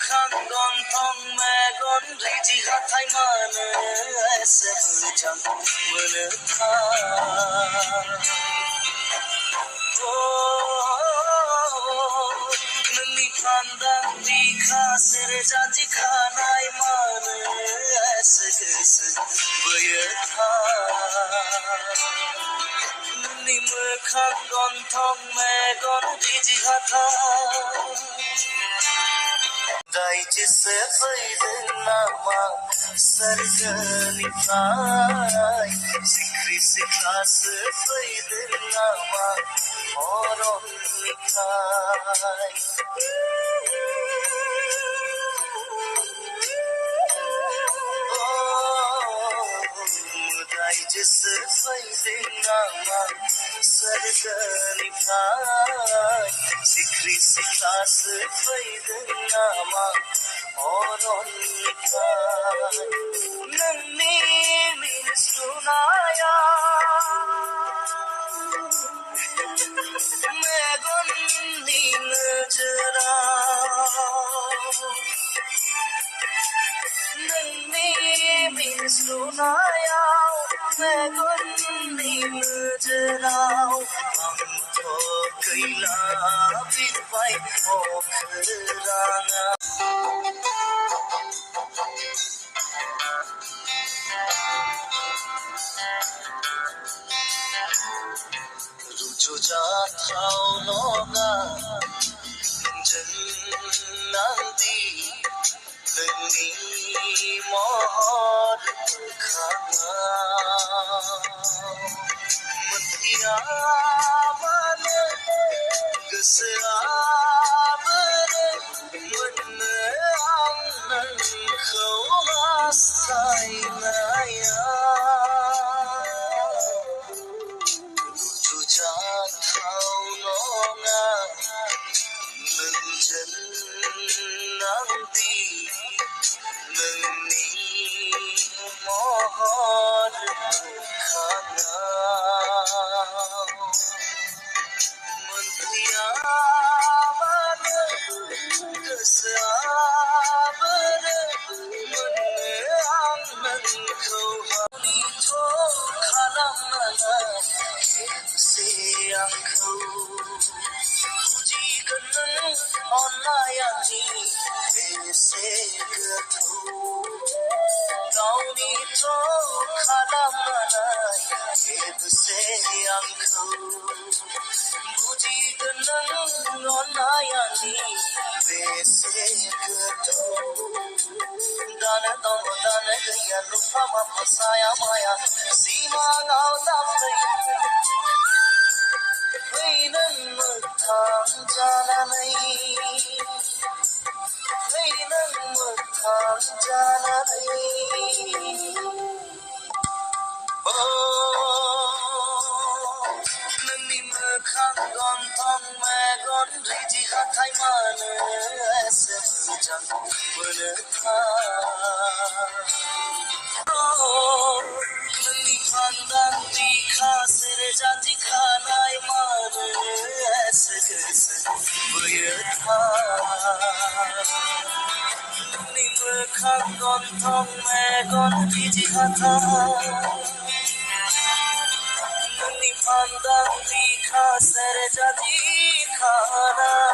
khang gon thong me gon ri ji ha thai man se chang mơ tha nani khanda di kha sere ja ji khanai man se bye tha nani mơ khang gon thong me gon ri ji ha tha Dai jisse faydına ma sargani fai sikri sikhası faydına ma oron likhai Dai jisse faydına ma sargani fai sikri sikhası faydına ma oron likhai nani min sunaya मैं गुन्नी नजरा नन्ही बिन सुनाया मैं गुन्नी नजरा हम तो कैला भी पाई पोखराना रुजु जाथाव नङा नोंजों नोंनि महर मोखाङाव मोनथिया मानो गोसोआ बोरो मोननो आं नोंखौ हास्थायनाया रुजुजाथाव नङा नोंजों नोंनि महर मोखाङाव मोनथिया मानो गोसोआ बोरो मोननो आं नोंखौ हानिथ' खालामनाङा खेबसे आंखौ बुजिगोन नों अननायानि बेसे गोथौ गावनिथ' खालामनानै खेबसे आंखौ बुजिगोन नों अननायानि बेसे गोथौ दानो दङ दानो गैया लुफामा फसाया माया सिमाङाव दामदै फै नों मोगथां जानानै फै नों मोगथां जानानै नोंनि मोखां गन्थं मेगन रिजि हाथाय मानो एसे मोजां मोनो था नोंनि खान्दां बिखा सेरे जानजि खानाय मानो एसे गोसो बोयो था नोंनि मोखां गन्थं मेगन रिजि हाथाय नोंनि खान्दां बिखा सेरे जानजि खानाय